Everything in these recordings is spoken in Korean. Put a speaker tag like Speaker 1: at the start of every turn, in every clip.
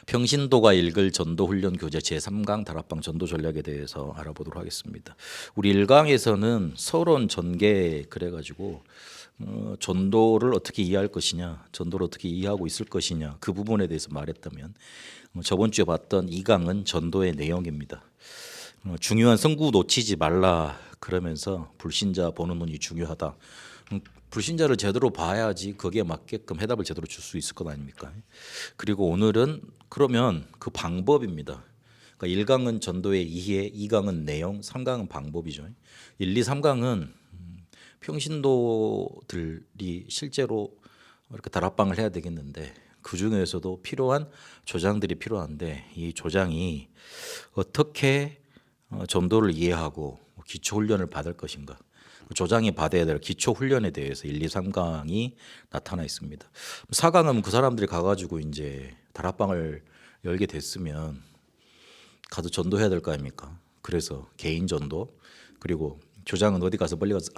Speaker 1: 평신도가 읽을 전도훈련 교재 제3강 다락방 전도 전략에 대해서 알아보도록 하겠습니다. 우리 1강에서는 서론 전개 그래가지고 전도를 어떻게 이해할 것이냐, 전도를 어떻게 이해하고 있을 것이냐 그 부분에 대해서 말했다면 저번 주에 봤던 2강은 전도의 내용입니다. 중요한 성구 놓치지 말라 그러면서 불신자 보는 눈이 중요하다. 불신자를 제대로 봐야지 거기에 맞게끔 해답을 제대로 줄 수 있을 것 아닙니까? 그리고 오늘은 그러면 그 방법입니다. 그러니까 1강은 전도의 이해, 2강은 내용, 3강은 방법이죠. 1, 2, 3강은 평신도들이 실제로 이렇게 다락방을 해야 되겠는데 그 중에서도 필요한 조장들이 필요한데 이 조장이 어떻게 전도를 이해하고 기초 훈련을 받을 것인가? 조장이 받아야 될 기초 훈련에 대해서 1, 2, 3강이 나타나 있습니다. 4강은 그 사람들이 가가지고 이제 다락방을 열게 됐으면 가서 전도해야 될 거 아닙니까? 그래서 개인 전도 그리고 조장은 어디 가서 멀리 가서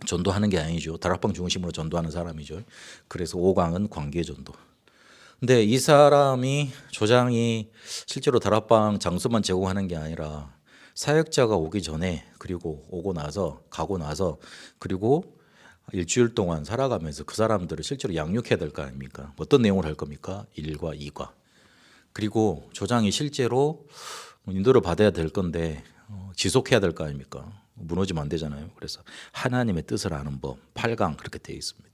Speaker 1: 전도하는 게 아니죠. 다락방 중심으로 전도하는 사람이죠. 그래서 5강은 관계 전도. 근데 이 사람이 조장이 실제로 다락방 장소만 제공하는 게 아니라 사역자가 오기 전에 그리고 오고 나서 가고 나서 그리고 일주일 동안 살아가면서 그 사람들을 실제로 양육해야 될 거 아닙니까? 어떤 내용을 할 겁니까? 1과 2과. 그리고 조장이 실제로 인도를 받아야 될 건데 지속해야 될 거 아닙니까? 무너지면 안 되잖아요. 그래서 하나님의 뜻을 아는 법 8강 그렇게 되어 있습니다.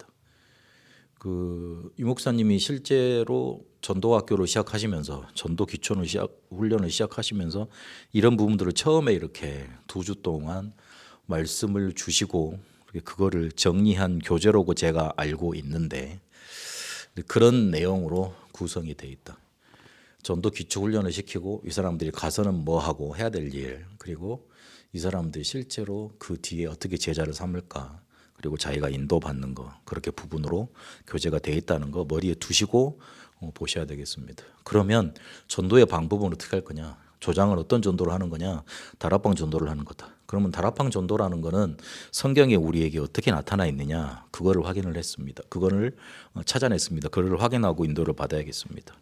Speaker 1: 이 목사님이 실제로 전도학교를 시작하시면서 전도 기초는 훈련을 시작하시면서 이런 부분들을 처음에 이렇게 2주 동안 말씀을 주시고 그거를 정리한 교재로고 제가 알고 있는데 그런 내용으로 구성이 돼 있다. 전도 기초 훈련을 시키고 이 사람들이 가서는 뭐 하고 해야 될 일, 그리고 이 사람들이 실제로 그 뒤에 어떻게 제자를 삼을까, 그리고 자기가 인도받는 거, 그렇게 부분으로 교재가 돼 있다는 거 머리에 두시고 보셔야 되겠습니다. 그러면 전도의 방법은 어떻게 할 거냐? 조장은 어떤 전도를 하는 거냐? 다락방 전도를 하는 거다. 그러면 다락방 전도라는 거는 성경에 우리에게 어떻게 나타나 있느냐? 그거를 확인을 했습니다. 그거를 찾아냈습니다. 그거를 확인하고 인도를 받아야겠습니다.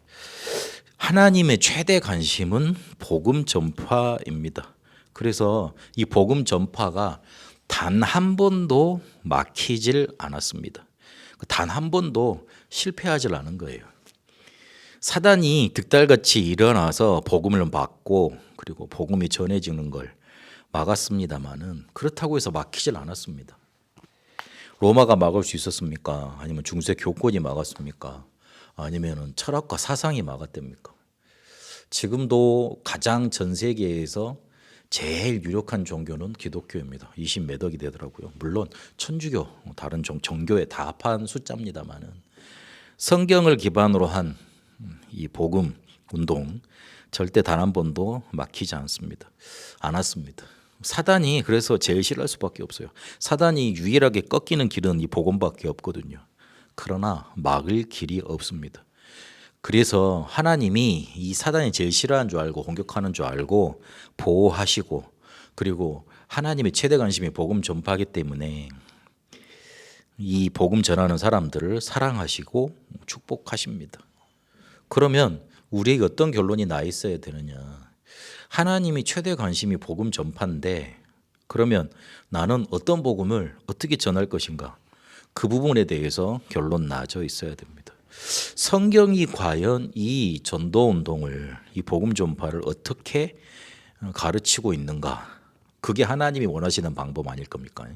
Speaker 1: 하나님의 최대 관심은 복음 전파입니다. 그래서 이 복음 전파가 단 한 번도 막히질 않았습니다. 단 한 번도 실패하질 않은 거예요. 사단이 득달같이 일어나서 복음을 막고 그리고 복음이 전해지는 걸 막았습니다만은 그렇다고 해서 막히질 않았습니다. 로마가 막을 수 있었습니까? 아니면 중세 교권이 막았습니까? 아니면 철학과 사상이 막았답니까? 지금도 가장 전 세계에서 제일 유력한 종교는 기독교입니다. 20몇 억이 되더라고요. 물론 천주교, 다른 종교에 다 합한 숫자입니다만은 성경을 기반으로 한 이 복음 운동 절대 단 한 번도 막히지 않았습니다. 사단이 그래서 제일 싫어할 수밖에 없어요. 사단이 유일하게 꺾이는 길은 이 복음밖에 없거든요. 그러나 막을 길이 없습니다. 그래서 하나님이 이 사단이 제일 싫어하는 줄 알고 공격하는 줄 알고 보호하시고 그리고 하나님의 최대 관심이 복음 전파하기 때문에 이 복음 전하는 사람들을 사랑하시고 축복하십니다. 그러면 우리에게 어떤 결론이 나 있어야 되느냐? 하나님이 최대 관심이 복음 전파인데 그러면 나는 어떤 복음을 어떻게 전할 것인가? 그 부분에 대해서 결론 나져 있어야 됩니다. 성경이 과연 이 전도 운동을, 이 복음 전파를 어떻게 가르치고 있는가? 그게 하나님이 원하시는 방법 아닐 겁니까?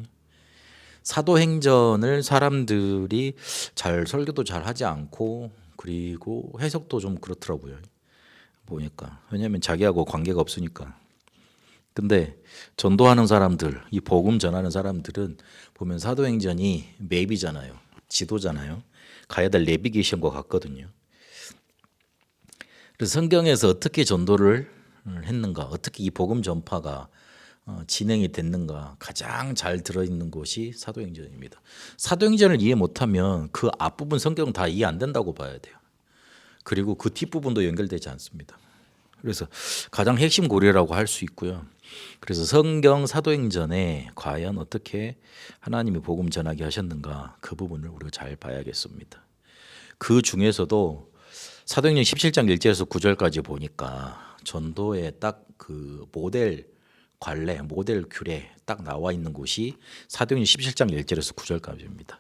Speaker 1: 사도행전을 사람들이 잘 설교도 잘 하지 않고 그리고 해석도 좀 그렇더라고요. 보니까. 왜냐하면 자기하고 관계가 없으니까. 근데 전도하는 사람들, 이 복음 전하는 사람들은 보면 사도행전이 맵이잖아요. 지도잖아요. 가야 될 내비게이션과 같거든요. 그래서 성경에서 어떻게 전도를 했는가, 어떻게 이 복음 전파가 진행이 됐는가 가장 잘 들어있는 곳이 사도행전입니다. 사도행전을 이해 못하면 그 앞부분 성경은 다 이해 안 된다고 봐야 돼요. 그리고 그 뒷부분도 연결되지 않습니다. 그래서 가장 핵심 고리라고 할 수 있고요. 그래서 성경 사도행전에 과연 어떻게 하나님이 복음 전하게 하셨는가 그 부분을 우리가 잘 봐야겠습니다. 그 중에서도 사도행전 17장 1절에서 9절까지 보니까 전도의 딱 그 모델 관례, 모델 규례 딱 나와 있는 곳이 사도행전 17장 1절에서 9절까지입니다.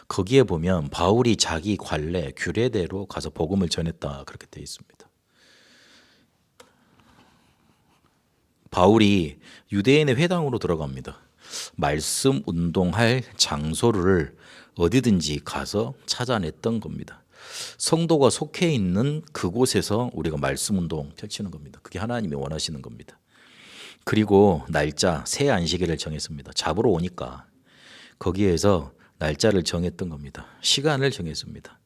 Speaker 1: 거기에 보면 바울이 자기 관례, 규례대로 가서 복음을 전했다 그렇게 되어 있습니다. 바울이 유대인의 회당으로 들어갑니다. 말씀 운동할 장소를 어디든지 가서 찾아냈던 겁니다. 성도가 속해 있는 그곳에서 우리가 말씀 운동 펼치는 겁니다. 그게 하나님이 원하시는 겁니다. 그리고 날짜 새 안식일을 정했습니다. 잡으러 오니까 거기에서 날짜를 정했던 겁니다. 시간을 정했습니다.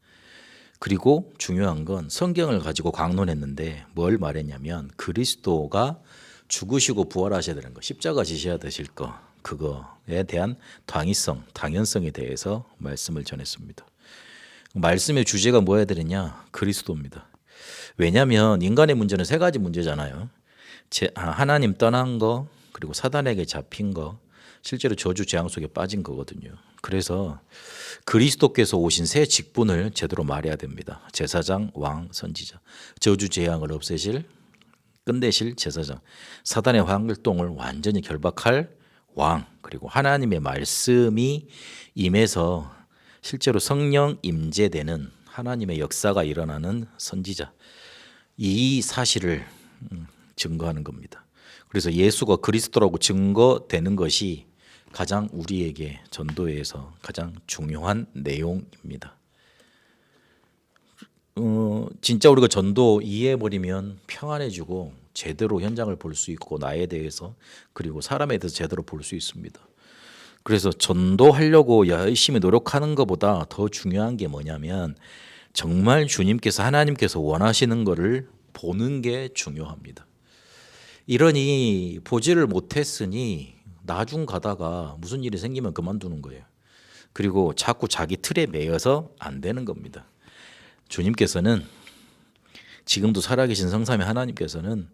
Speaker 1: 그리고 중요한 건 성경을 가지고 강론했는데 뭘 말했냐면 그리스도가 죽으시고 부활하셔야 되는 거, 십자가 지셔야 되실 거, 그거에 대한 당위성, 당연성에 대해서 말씀을 전했습니다. 말씀의 주제가 뭐여야 되느냐? 그리스도입니다. 왜냐하면 인간의 문제는 세 가지 문제잖아요. 하나님 떠난 거, 그리고 사단에게 잡힌 거, 실제로 저주 재앙 속에 빠진 거거든요. 그래서 그리스도께서 오신 새 직분을 제대로 말해야 됩니다. 제사장, 왕, 선지자. 저주 재앙을 없애실, 끝내실 제사장. 사단의 활동을 완전히 결박할 왕. 그리고 하나님의 말씀이 임해서 실제로 성령 임재되는 하나님의 역사가 일어나는 선지자. 이 사실을 증거하는 겁니다. 그래서 예수가 그리스도라고 증거되는 것이 가장 우리에게 전도에서 가장 중요한 내용입니다. 진짜 우리가 전도 이해해버리면 평안해지고 제대로 현장을 볼 수 있고 나에 대해서 그리고 사람에 대해서 제대로 볼 수 있습니다. 그래서 전도하려고 열심히 노력하는 것보다 더 중요한 게 뭐냐면 정말 주님께서 하나님께서 원하시는 것을 보는 게 중요합니다. 이러니 보지를 못했으니 나중 가다가 무슨 일이 생기면 그만두는 거예요. 그리고 자꾸 자기 틀에 매여서 안 되는 겁니다. 주님께서는 지금도 살아계신 성삼위 하나님께서는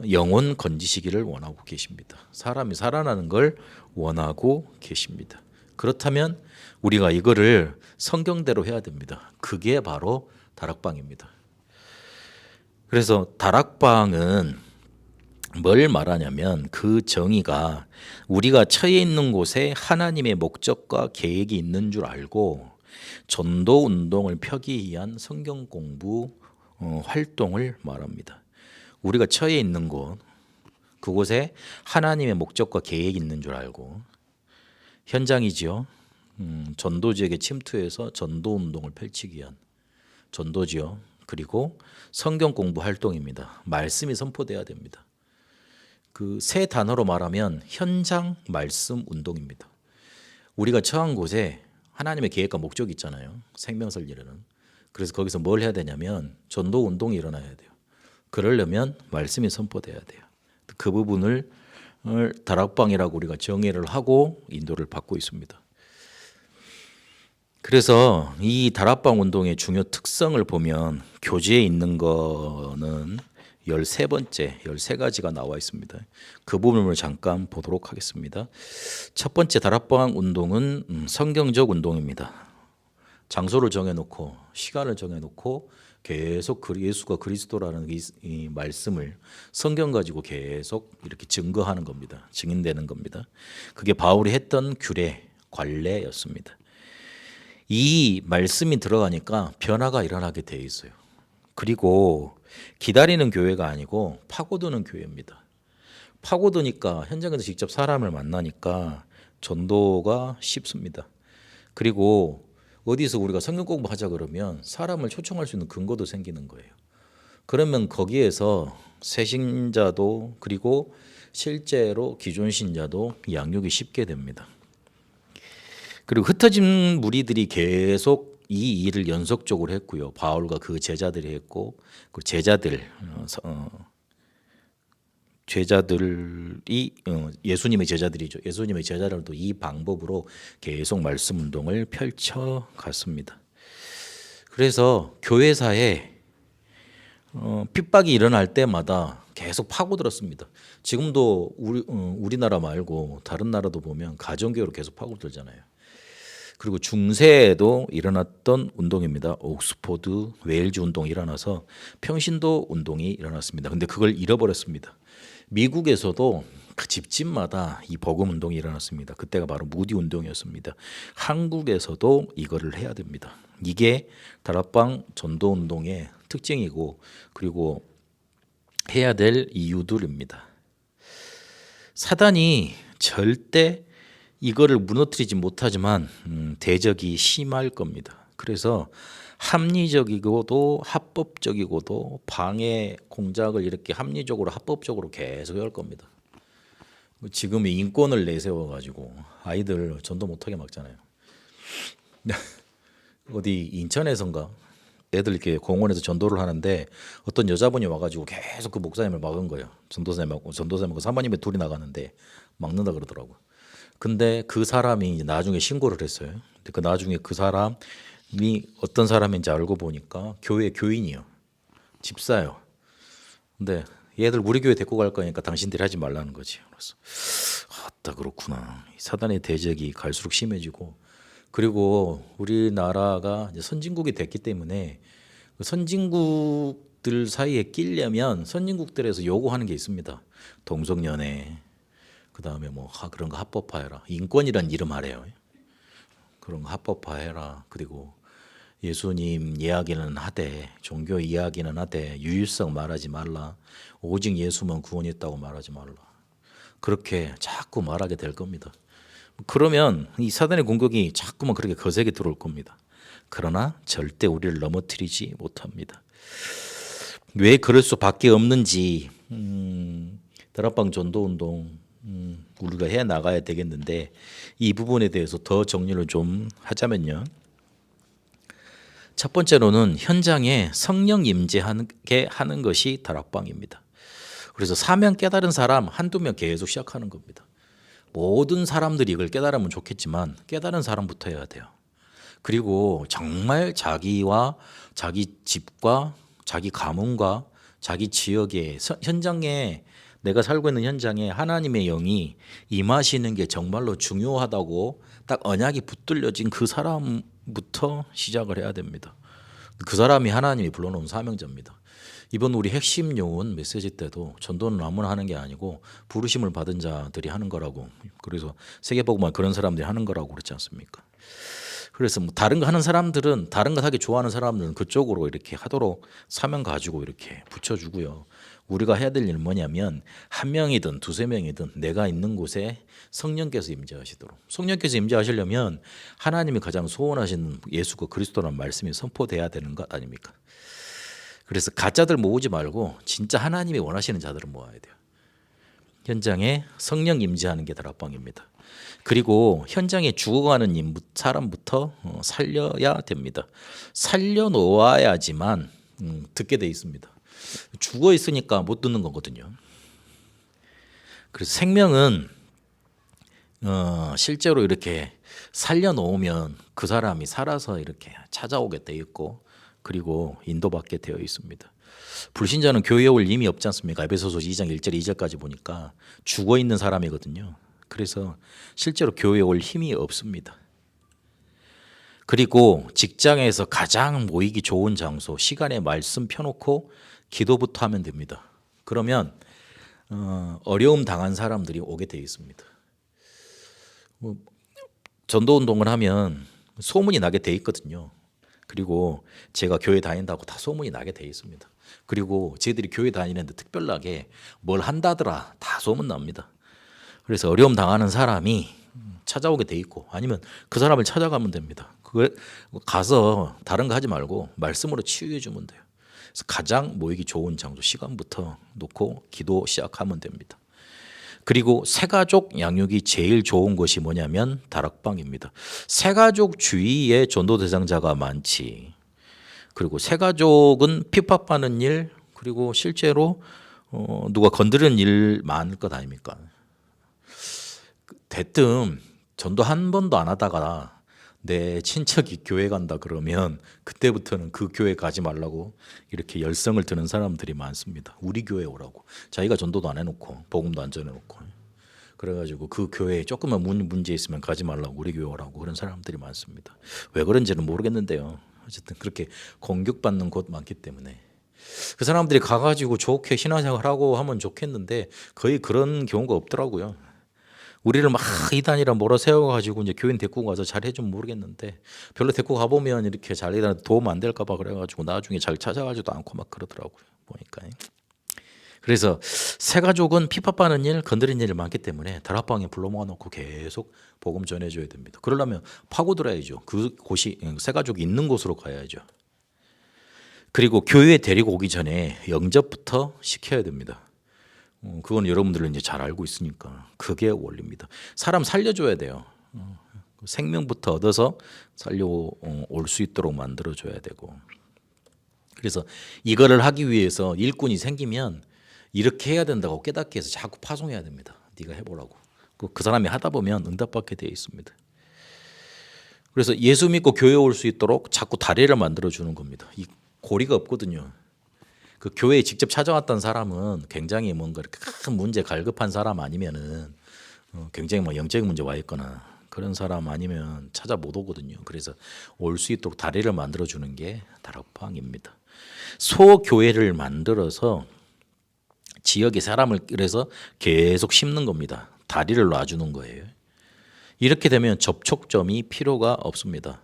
Speaker 1: 영혼 건지시기를 원하고 계십니다. 사람이 살아나는 걸 원하고 계십니다. 그렇다면 우리가 이거를 성경대로 해야 됩니다. 그게 바로 다락방입니다. 그래서 다락방은 뭘 말하냐면 그 정의가 우리가 처해 있는 곳에 하나님의 목적과 계획이 있는 줄 알고 전도 운동을 펴기 위한 성경 공부 활동을 말합니다. 우리가 처해 있는 곳, 그곳에 하나님의 목적과 계획이 있는 줄 알고 현장이지요. 전도 지역에 침투해서 전도 운동을 펼치기 위한 전도지요. 그리고 성경 공부 활동입니다. 말씀이 선포돼야 됩니다. 그 세 단어로 말하면 현장 말씀 운동입니다. 우리가 처한 곳에 하나님의 계획과 목적이 있잖아요. 생명설 이르는. 그래서 거기서 뭘 해야 되냐면 전도 운동이 일어나야 돼요. 그러려면 말씀이 선포돼야 돼요. 그 부분을 다락방이라고 우리가 정의를 하고 인도를 받고 있습니다. 그래서 이 다락방 운동의 중요 특성을 보면 교재에 있는 거는 13번째, 13가지가 나와 있습니다. 그 부분을 잠깐 보도록 하겠습니다. 첫 번째 다락방 운동은 성경적 운동입니다. 장소를 정해놓고 시간을 정해놓고 계속 예수가 그리스도라는 이 말씀을 성경 가지고 계속 이렇게 증거하는 겁니다. 증인되는 겁니다. 그게 바울이 했던 규례, 관례였습니다. 이 말씀이 들어가니까 변화가 일어나게 돼 있어요. 그리고 기다리는 교회가 아니고 파고드는 교회입니다. 파고드니까 현장에서 직접 사람을 만나니까 전도가 쉽습니다. 그리고 어디서 우리가 성경 공부하자 그러면 사람을 초청할 수 있는 근거도 생기는 거예요. 그러면 거기에서 새 신자도 그리고 실제로 기존 신자도 양육이 쉽게 됩니다. 그리고 흩어진 무리들이 계속 이 일을 연속적으로 했고요. 바울과 그 제자들이 했고 그 제자들이 예수님의 제자들이죠. 예수님의 제자들도 이 방법으로 계속 말씀 운동을 펼쳐 갔습니다. 그래서 교회사에 핍박이 일어날 때마다 계속 파고들었습니다. 지금도 우리나라 말고 다른 나라도 보면 가정교회로 계속 파고들잖아요. 그리고 중세에도 일어났던 운동입니다. 옥스포드 웨일즈 운동이 일어나서 평신도 운동이 일어났습니다. 근데 그걸 잃어버렸습니다. 미국에서도 그 집집마다 이 복음 운동이 일어났습니다. 그때가 바로 무디 운동이었습니다. 한국에서도 이거를 해야 됩니다. 이게 다락방 전도 운동의 특징이고 그리고 해야 될 이유들입니다. 사단이 절대 이거를 무너뜨리지 못하지만 대적이 심할 겁니다. 그래서 합리적이고도 합법적이고도 방해 공작을 이렇게 합리적으로 합법적으로 계속 할 겁니다. 지금 인권을 내세워 가지고 아이들 전도 못하게 막잖아요. 어디 인천에선가 애들 이렇게 공원에서 전도를 하는데 어떤 여자분이 와가지고 계속 그 목사님을 막은 거예요. 전도사님하고 사모님이 둘이 나가는데 막는다 그러더라고. 근데 그 사람이 나중에 신고를 했어요. 근데 그 나중에 그 사람이 어떤 사람인지 알고 보니까 교회 교인이요, 집사요. 근데 얘들 우리 교회 데리고 갈 거니까 당신들이 하지 말라는 거지. 그래서 아따 그렇구나. 사단의 대적이 갈수록 심해지고 그리고 우리나라가 이제 선진국이 됐기 때문에 선진국들 사이에 끼려면 선진국들에서 요구하는 게 있습니다. 동성연애, 그 다음에 뭐 그런 거 합법화해라. 인권이란 이름 아래요. 그런 거 합법화해라. 그리고 예수님 이야기는 하되 종교 이야기는 하되 유일성 말하지 말라. 오직 예수만 구원이 있다고 말하지 말라. 그렇게 자꾸 말하게 될 겁니다. 그러면 이 사단의 공격이 자꾸만 그렇게 거세게 들어올 겁니다. 그러나 절대 우리를 넘어뜨리지 못합니다. 왜 그럴 수밖에 없는지 다락방 전도운동 우리가 해 나가야 되겠는데 이 부분에 대해서 더 정리를 좀 하자면요. 첫 번째로는 현장에 성령 임재하게 하는 것이 다락방입니다. 그래서 사명 깨달은 사람 한두 명 계속 시작하는 겁니다. 모든 사람들이 이걸 깨달으면 좋겠지만 깨달은 사람부터 해야 돼요. 그리고 정말 자기와 자기 집과 자기 가문과 자기 지역의 현장에 내가 살고 있는 현장에 하나님의 영이 임하시는 게 정말로 중요하다고 딱 언약이 붙들려진 그 사람부터 시작을 해야 됩니다. 그 사람이 하나님이 불러놓은 사명자입니다. 이번 우리 핵심 요원 메시지 때도 전도는 아무나 하는 게 아니고 부르심을 받은 자들이 하는 거라고, 그래서 세계복음화 그런 사람들이 하는 거라고 그랬지 않습니까? 그래서 뭐 다른 거 하는 사람들은, 다른 거 하기 좋아하는 사람들은 그쪽으로 이렇게 하도록 사명 가지고 이렇게 붙여주고요. 우리가 해야 될 일은 뭐냐면 한 명이든 두세 명이든 내가 있는 곳에 성령께서 임재하시도록, 성령께서 임재하시려면 하나님이 가장 소원하시는 예수가 그리스도라는 말씀이 선포돼야 되는 것 아닙니까? 그래서 가짜들 모으지 말고 진짜 하나님이 원하시는 자들을 모아야 돼요. 현장에 성령 임재하는 게 다락방입니다. 그리고 현장에 죽어가는 사람부터 살려야 됩니다. 살려놓아야지만 듣게 돼 있습니다. 죽어 있으니까 못 듣는 거거든요. 그래서 생명은 실제로 이렇게 살려놓으면 그 사람이 살아서 이렇게 찾아오게 돼 있고 그리고 인도받게 되어 있습니다. 불신자는 교회에 올 힘이 없지 않습니까? 에베소서 2장 1절 2절까지 보니까 죽어 있는 사람이거든요. 그래서 실제로 교회에 올 힘이 없습니다. 그리고 직장에서 가장 모이기 좋은 장소, 시간에 말씀 펴놓고 기도부터 하면 됩니다. 그러면 어려움 당한 사람들이 오게 되어 있습니다. 전도운동을 하면 소문이 나게 돼 있거든요. 그리고 제가 교회 다닌다고 다 소문이 나게 돼 있습니다. 그리고 저희들이 교회 다니는데 특별하게 뭘 한다더라 다 소문 납니다. 그래서 어려움 당하는 사람이 찾아오게 돼 있고 아니면 그 사람을 찾아가면 됩니다. 그걸 가서 다른 거 하지 말고 말씀으로 치유해 주면 돼요. 그래서 가장 모이기 좋은 장소 시간부터 놓고 기도 시작하면 됩니다. 그리고 새가족 양육이 제일 좋은 것이 뭐냐면 다락방입니다. 새가족 주위에 전도 대상자가 많지. 그리고 새가족은 핍박받는 일, 그리고 실제로 누가 건드리는 일 많을 것 아닙니까? 대뜸 전도 한 번도 안 하다가 내 친척이 교회 간다 그러면 그때부터는 그 교회 가지 말라고 이렇게 열성을 드는 사람들이 많습니다. 우리 교회 오라고. 자기가 전도도 안 해놓고 복음도 안 전해놓고. 그래가지고 그 교회에 조금만 문제 있으면 가지 말라고 우리 교회 오라고 그런 사람들이 많습니다. 왜 그런지는 모르겠는데요. 어쨌든 그렇게 공격받는 곳 많기 때문에 그 사람들이 가가지고 좋게 신앙생활하고 하면 좋겠는데 거의 그런 경우가 없더라고요. 우리를 막 이단이라 몰아세워가지고 이제 교인 데리고 가서 잘해주면 모르겠는데 별로 데리고 가보면 이렇게 잘해다 도움 안 될까봐 그래가지고 나중에 잘 찾아가지도 않고 막 그러더라고요. 보니까. 그래서 새 가족은 핍박받는 일, 건드린 일이 많기 때문에 다락방에 불러 모아놓고 계속 복음 전해줘야 됩니다. 그러려면 파고들어야죠. 그 곳이 새 가족이 있는 곳으로 가야죠. 그리고 교회에 데리고 오기 전에 영접부터 시켜야 됩니다. 그건 여러분들은 이제 잘 알고 있으니까 그게 원리입니다. 사람 살려줘야 돼요. 생명부터 얻어서 살려올 수 있도록 만들어줘야 되고 그래서 이거를 하기 위해서 일꾼이 생기면 이렇게 해야 된다고 깨닫게 해서 자꾸 파송해야 됩니다. 네가 해보라고. 그 사람이 하다 보면 응답받게 되어 있습니다. 그래서 예수 믿고 교회 올 수 있도록 자꾸 다리를 만들어주는 겁니다. 이 고리가 없거든요. 그 교회에 직접 찾아왔던 사람은 굉장히 뭔가 이렇게 큰 문제 갈급한 사람 아니면은 굉장히 뭐 영적인 문제 와 있거나 그런 사람 아니면 찾아 못 오거든요. 그래서 올 수 있도록 다리를 만들어주는 게 다락방입니다. 소교회를 만들어서 지역의 사람을 그래서 계속 심는 겁니다. 다리를 놔주는 거예요. 이렇게 되면 접촉점이 필요가 없습니다.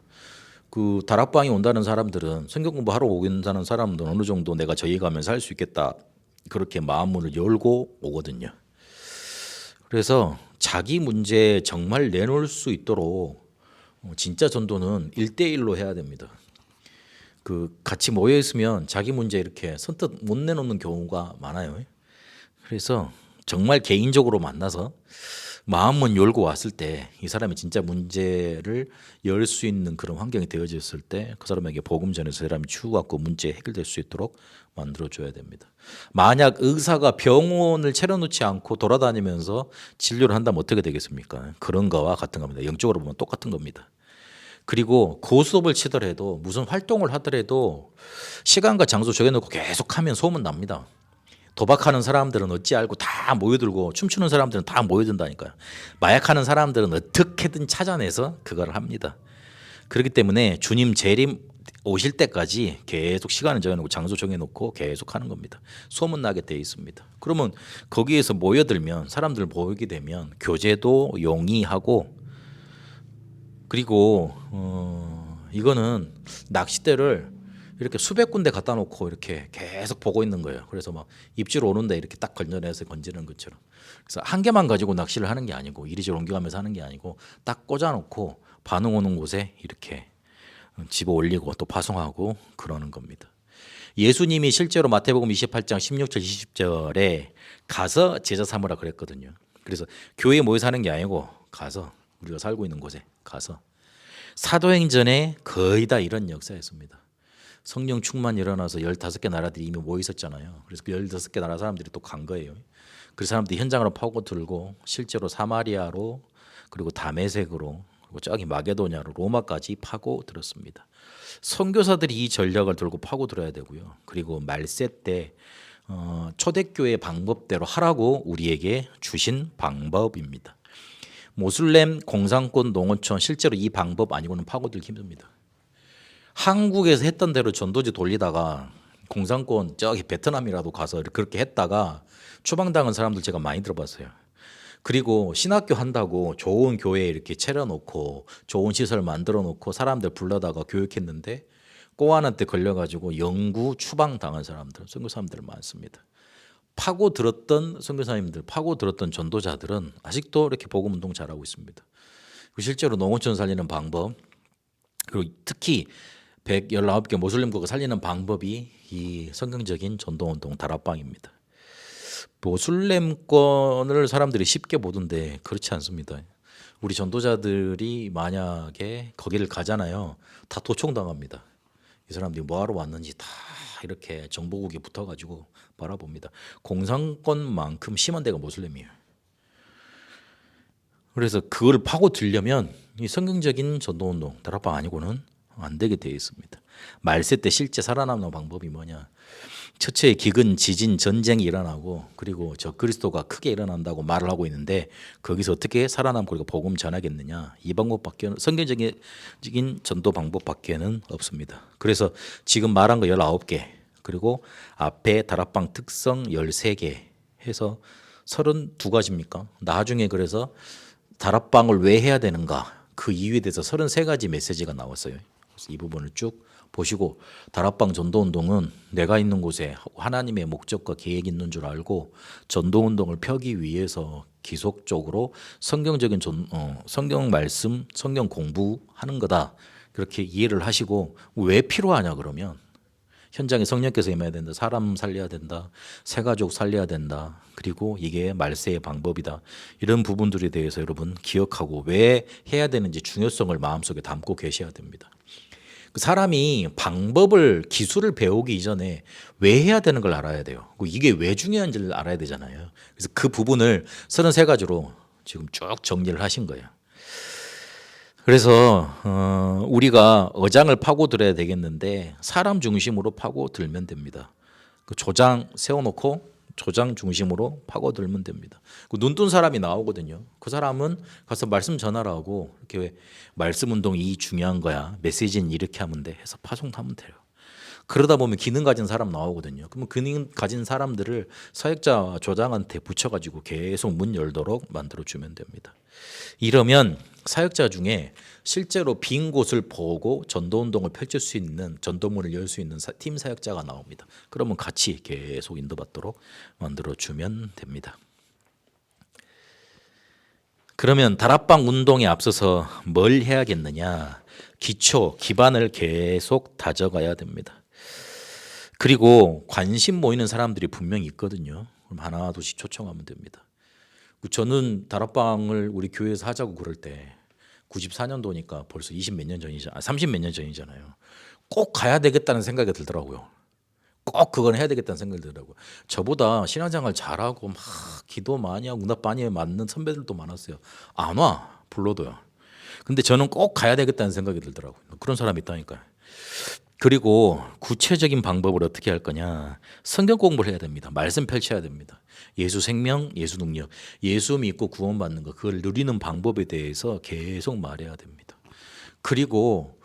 Speaker 1: 그 다락방에 온다는 사람들은 성경 공부하러 오는 사람들은 어느 정도 내가 저기 가면 살 수 있겠다 그렇게 마음문을 열고 오거든요. 그래서 자기 문제 정말 내놓을 수 있도록 진짜 전도는 1대1로 해야 됩니다. 그 같이 모여 있으면 자기 문제 이렇게 선뜻 못 내놓는 경우가 많아요. 그래서 정말 개인적으로 만나서 마음문 열고 왔을 때 이 사람이 진짜 문제를 열 수 있는 그런 환경이 되어졌을 때 그 사람에게 복음 전해서 그 사람이 추구받고 문제 해결될 수 있도록 만들어줘야 됩니다. 만약 의사가 병원을 차려놓지 않고 돌아다니면서 진료를 한다면 어떻게 되겠습니까? 그런 거와 같은 겁니다. 영적으로 보면 똑같은 겁니다. 그리고 고수업을 치더라도 무슨 활동을 하더라도 시간과 장소 정해놓고 계속하면 소문 납니다. 도박하는 사람들은 어찌 알고 다 모여들고 춤추는 사람들은 다 모여든다니까요. 마약하는 사람들은 어떻게든 찾아내서 그걸 합니다. 그렇기 때문에 주님 재림 오실 때까지 계속 시간을 정해놓고 장소 정해놓고 계속 하는 겁니다. 소문나게 돼 있습니다. 그러면 거기에서 모여들면 사람들 모이게 되면 교제도 용이하고 그리고 이거는 낚싯대를 이렇게 수백 군데 갖다 놓고 이렇게 계속 보고 있는 거예요. 그래서 막 입질 오는데 이렇게 딱 건져내서 건지는 것처럼. 그래서 한 개만 가지고 낚시를 하는 게 아니고 이리저리 옮겨가면서 하는 게 아니고 딱 꽂아놓고 반응 오는 곳에 이렇게 집어 올리고 또 파송하고 그러는 겁니다. 예수님이 실제로 마태복음 28장 16절 20절에 가서 제자 삼으라 그랬거든요. 그래서 교회에 모여 사는 게 아니고 가서 우리가 살고 있는 곳에 가서 사도행전에 거의 다 이런 역사였습니다. 성령 충만이 일어나서 15개 나라들이 이미 모여 있었잖아요. 그래서 그 15개 나라 사람들이 또 간 거예요. 그 사람들이 현장으로 파고들고 실제로 사마리아로 그리고 다메섹으로 그리고 저기 마게도냐로 로마까지 파고들었습니다. 선교사들이 이 전략을 들고 파고들어야 되고요. 그리고 말세 때 초대교회 방법대로 하라고 우리에게 주신 방법입니다. 모슬렘 공산권 농어촌 실제로 이 방법 아니고는 파고들기 힘듭니다. 한국에서 했던 대로 전도지 돌리다가 공산권 저기 베트남이라도 가서 그렇게 했다가 추방당한 사람들 제가 많이 들어봤어요. 그리고 신학교 한다고 좋은 교회 이렇게 차려놓고 좋은 시설 만들어 놓고 사람들 불러다가 교육했는데 꼬안한테 걸려가지고 영구 추방당한 사람들, 선교사님들 많습니다. 파고 들었던 선교사님들, 파고 들었던 전도자들은 아직도 이렇게 복음 운동 잘하고 있습니다. 실제로 농어촌 살리는 방법 그리고 특히 119개 모슬림 국가 살리는 방법이 이 성경적인 전도운동 다락방입니다. 모슬렘권을 사람들이 쉽게 보던데 그렇지 않습니다. 우리 전도자들이 만약에 거기를 가잖아요. 다 도청당합니다. 이 사람들이 뭐하러 왔는지 다 이렇게 정보국에 붙어가지고 바라봅니다. 공산권만큼 심한 데가 모슬렘이에요. 그래서 그걸 파고 들려면 이 성경적인 전도운동 다락방 아니고는 안 되게 되어 있습니다. 말세 때 실제 살아남는 방법이 뭐냐? 처처에 기근, 지진, 전쟁이 일어나고 그리고 저 그리스도가 크게 일어난다고 말을 하고 있는데 거기서 어떻게 살아남고 우리가 복음 전하겠느냐? 이 방법밖에 성경적인 전도 방법밖에는 없습니다. 그래서 지금 말한 거 19개 그리고 앞에 다락방 특성 13개 해서 32가지입니까? 나중에 그래서 다락방을 왜 해야 되는가? 그 이유에 대해서 33가지 메시지가 나왔어요. 그래서 이 부분을 쭉 보시고 다락방 전도운동은 내가 있는 곳에 하나님의 목적과 계획이 있는 줄 알고 전도운동을 펴기 위해서 기속적으로 성경적인 성경 말씀, 성경 공부하는 거다. 그렇게 이해를 하시고 왜 필요하냐 그러면 현장에 성령께서 임해야 된다. 사람 살려야 된다. 새가족 살려야 된다. 그리고 이게 말세의 방법이다. 이런 부분들에 대해서 여러분 기억하고 왜 해야 되는지 중요성을 마음속에 담고 계셔야 됩니다. 사람이 방법을 기술을 배우기 이전에 왜 해야 되는 걸 알아야 돼요. 이게 왜 중요한지를 알아야 되잖아요. 그래서 그 부분을 33가지로 지금 쭉 정리를 하신 거예요. 그래서 우리가 어장을 파고들어야 되겠는데 사람 중심으로 파고들면 됩니다. 그 조장 세워놓고 조장 중심으로 파고들면 됩니다. 눈 뜬 사람이 나오거든요. 그 사람은 가서 말씀 전하라고 이렇게 왜 말씀 운동이 이 중요한 거야. 메시지는 이렇게 하면 돼 해서 파송하면 돼요. 그러다 보면 기능 가진 사람 나오거든요. 그러면 기능 가진 사람들을 사역자 조장한테 붙여가지고 계속 문 열도록 만들어주면 됩니다. 이러면 사역자 중에 실제로 빈 곳을 보고 전도운동을 펼칠 수 있는 전도문을 열 수 있는 팀 사역자가 나옵니다. 그러면 같이 계속 인도받도록 만들어주면 됩니다. 그러면 다락방 운동에 앞서서 뭘 해야겠느냐? 기초, 기반을 계속 다져가야 됩니다. 그리고 관심 모이는 사람들이 분명히 있거든요. 그럼 하나둘씩 초청하면 됩니다. 저는 다락방을 우리 교회에서 하자고 그럴 때 94년도니까 벌써 20 몇 년 전이잖아요. 30 몇 년 전이잖아요. 꼭 가야 되겠다는 생각이 들더라고요. 꼭 그건 해야 되겠다는 생각이 들더라고요. 저보다 신앙생활 잘하고 막 기도 많이 하고 응답 많이 맞는 선배들도 많았어요. 안 와, 불러도요. 근데 저는 꼭 가야 되겠다는 생각이 들더라고요. 그런 사람이 있다니까요. 그리고 구체적인 방법을 어떻게 할 거냐? 성경 공부를 해야 됩니다. 말씀 펼쳐야 됩니다. 예수 생명, 예수 능력, 예수 믿고 구원받는 거 그걸 누리는 방법에 대해서 계속 말해야 됩니다. 그리고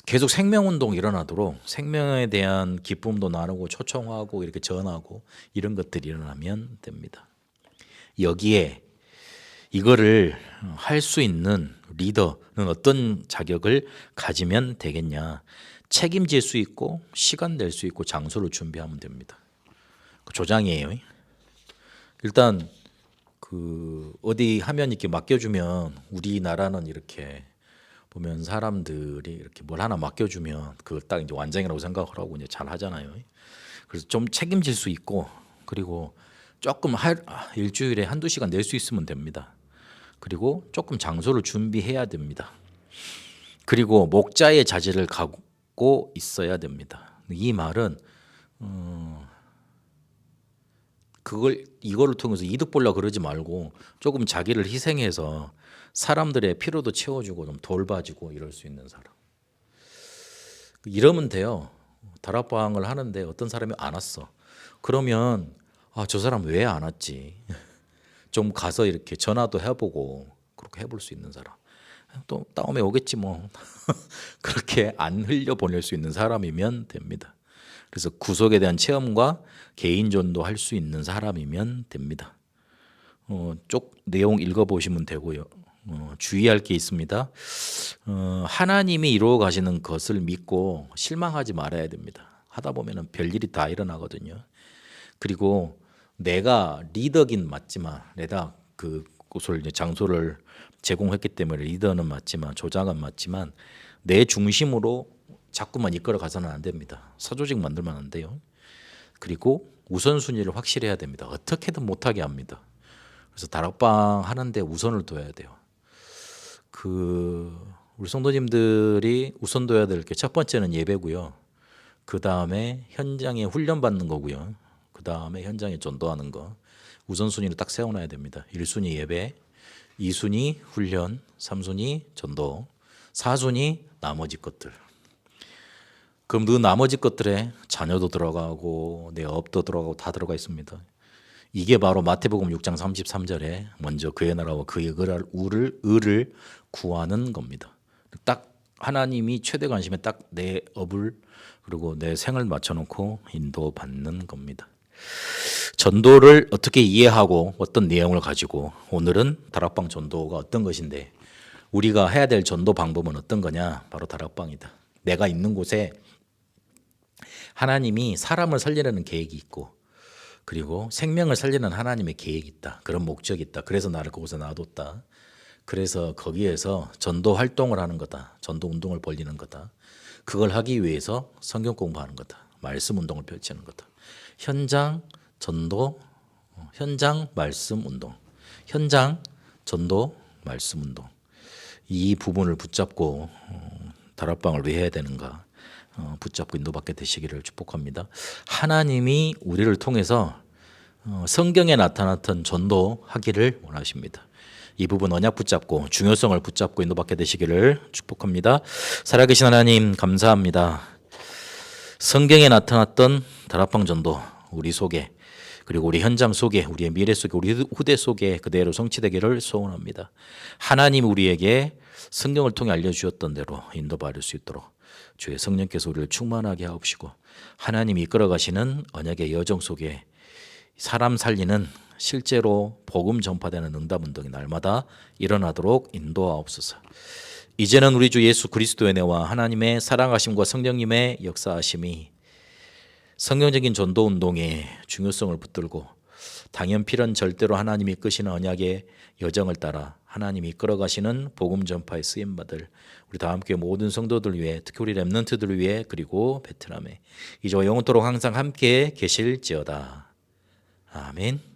Speaker 1: 계속 생명운동 일어나도록 생명에 대한 기쁨도 나누고 초청하고 이렇게 전하고 이런 것들이 일어나면 됩니다. 여기에 이거를 할 수 있는 리더는 어떤 자격을 가지면 되겠냐? 책임질 수 있고 시간 낼 수 있고 장소를 준비하면 됩니다. 그 조장이에요. 일단 그 어디 하면 이렇게 맡겨주면 우리나라는 이렇게 보면 사람들이 이렇게 뭘 하나 맡겨주면 그걸 딱 이제 완장이라고 생각을 하고 이제 잘 하잖아요. 그래서 좀 책임질 수 있고 그리고 조금 일주일에 한두 시간 낼 수 있으면 됩니다. 그리고 조금 장소를 준비해야 됩니다. 그리고 목자의 자질을 갖고 있어야 됩니다. 이 말은 이거를 통해서 이득 보려고 그러지 말고 조금 자기를 희생해서 사람들의 필요도 채워주고 좀 돌봐주고 이럴 수 있는 사람. 이러면 돼요. 다락방을 하는데 어떤 사람이 안 왔어. 그러면 저 사람 왜 안 왔지? 좀 가서 이렇게 전화도 해보고 그렇게 해볼 수 있는 사람. 또 다음에 오겠지 뭐. 그렇게 안 흘려보낼 수 있는 사람이면 됩니다. 그래서 구속에 대한 체험과 개인 전도할 수 있는 사람이면 됩니다. 쪽 내용 읽어보시면 되고요. 주의할 게 있습니다. 하나님이 이루어 가시는 것을 믿고 실망하지 말아야 됩니다. 하다 보면은 별일이 다 일어나거든요. 그리고 내가 리더긴 맞지만 내가 그 곳을 이제 장소를 제공했기 때문에 리더는 맞지만 조장은 맞지만 내 중심으로 자꾸만 이끌어 가서는 안 됩니다. 사조직 만들면 안 돼요. 그리고 우선순위를 확실히 해야 됩니다. 어떻게든 못하게 합니다. 그래서 다락방 하는데 우선을 둬야 돼요. 우리 성도님들이 우선 둬야 될 게 첫 번째는 예배고요. 그 다음에 현장에 훈련 받는 거고요. 그 다음에 현장에 전도하는 거. 우선순위를 딱 세워놔야 됩니다. 1순위 예배, 2순위 훈련, 3순위 전도, 4순위 나머지 것들. 그럼 그 나머지 것들에 자녀도 들어가고 내 업도 들어가고 다 들어가 있습니다. 이게 바로 마태복음 6장 33절에 먼저 그의 나라와 그의 의를 구하는 겁니다. 딱 하나님이 최대 관심에 딱 내 업을 그리고 내 생을 맞춰놓고 인도받는 겁니다. 전도를 어떻게 이해하고 어떤 내용을 가지고 오늘은 다락방 전도가 어떤 것인데 우리가 해야 될 전도 방법은 어떤 거냐? 바로 다락방이다. 내가 있는 곳에 하나님이 사람을 살리려는 계획이 있고 그리고 생명을 살리는 하나님의 계획이 있다. 그런 목적이 있다. 그래서 나를 그곳에 놔뒀다. 그래서 거기에서 전도 활동을 하는 거다. 전도 운동을 벌리는 거다. 그걸 하기 위해서 성경 공부하는 거다. 말씀 운동을 펼치는 거다. 현장 전도, 현장 말씀 운동, 현장 전도 말씀 운동. 이 부분을 붙잡고 다락방을 왜 해야 되는가 붙잡고 인도받게 되시기를 축복합니다. 하나님이 우리를 통해서 성경에 나타났던 전도하기를 원하십니다. 이 부분 언약 붙잡고 중요성을 붙잡고 인도받게 되시기를 축복합니다. 살아계신 하나님 감사합니다. 성경에 나타났던 다락방 전도 우리 속에 그리고 우리 현장 속에 우리의 미래 속에 우리 후대 속에 그대로 성취되기를 소원합니다. 하나님 우리에게 성경을 통해 알려주셨던 대로 인도받을 수 있도록 주의 성령께서 우리를 충만하게 하옵시고 하나님이 이끌어가시는 언약의 여정 속에 사람 살리는 실제로 복음 전파되는 응답운동이 날마다 일어나도록 인도하옵소서. 이제는 우리 주 예수 그리스도의 은혜와 하나님의 사랑하심과 성령님의 역사하심이 성경적인 전도운동의 중요성을 붙들고 당연필은 절대로 하나님이 이끄시는 언약의 여정을 따라 하나님이 이끌어가시는 복음 전파에 쓰임받을 우리 다함교회 모든 성도들 위해 특히 우리 렘넌트들을 위해 그리고 베트남에 이제와 영원토록 항상 함께 계실지어다. 아멘.